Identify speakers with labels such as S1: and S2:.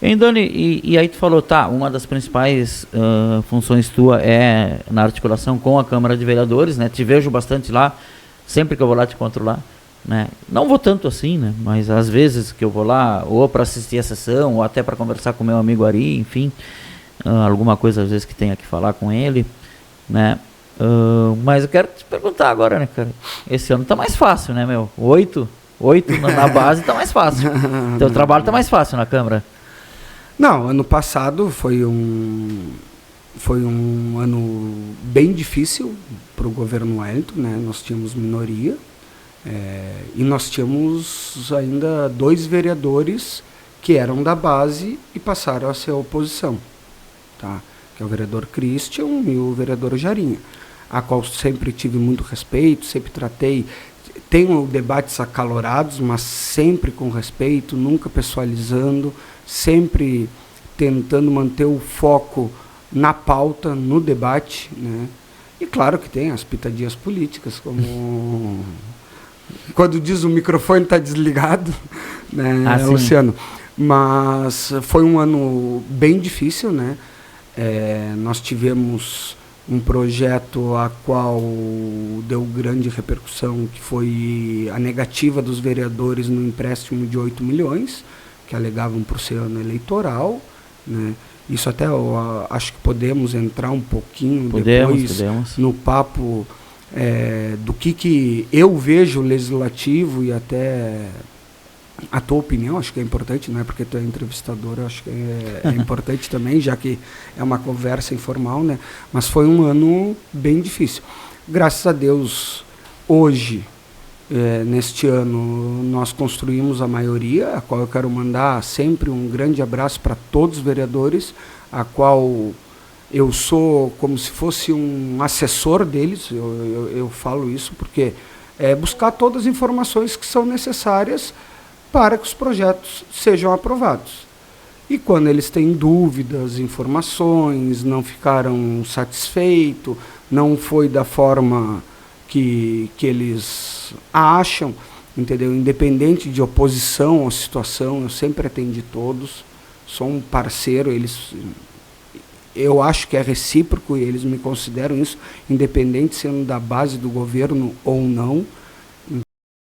S1: Hein, Dani, e aí tu falou, tá, uma das principais funções tua é na articulação com a Câmara de Vereadores, né? Te vejo bastante lá, sempre que eu vou lá te encontro lá, né? Não vou tanto assim, né? Mas às vezes que eu vou lá, ou para assistir a sessão, ou até para conversar com meu amigo Ari, enfim, alguma coisa às vezes que tenha que falar com ele, né? Mas eu quero te perguntar agora, né, cara? Esse ano tá mais fácil, né, meu? Oito na base tá mais fácil. Teu trabalho tá mais fácil na Câmara.
S2: Não, ano passado foi um ano bem difícil para o governo Wellington, né? Nós tínhamos minoria e nós tínhamos ainda 2 vereadores que eram da base e passaram a ser oposição, tá? Que é o vereador Christian e o vereador Jarinha, a qual sempre tive muito respeito, sempre tratei. Tenho debates acalorados, mas sempre com respeito, nunca pessoalizando, sempre tentando manter o foco na pauta, no debate, né? E claro que tem as pitadinhas políticas, como quando diz o microfone está desligado, né, Luciano? Mas foi um ano bem difícil, né? Nós tivemos um projeto a qual deu grande repercussão, que foi a negativa dos vereadores no empréstimo de 8 milhões, que alegavam por ser ano eleitoral, né? Isso até eu acho que podemos entrar um pouquinho depois no papo do que eu vejo o legislativo e até a tua opinião, acho que é importante, não é porque tu é entrevistador, acho que é importante também, já que é uma conversa informal, né? Mas foi um ano bem difícil. Graças a Deus, hoje, neste ano, nós construímos a maioria, a qual eu quero mandar sempre um grande abraço para todos os vereadores, a qual eu sou como se fosse um assessor deles, eu falo isso porque buscar todas as informações que são necessárias para que os projetos sejam aprovados. E quando eles têm dúvidas, informações, não ficaram satisfeitos, não foi da forma que eles acham, entendeu? Independente de oposição à situação, eu sempre atendi todos, sou um parceiro, eu acho que é recíproco e eles me consideram isso, independente sendo da base do governo ou não.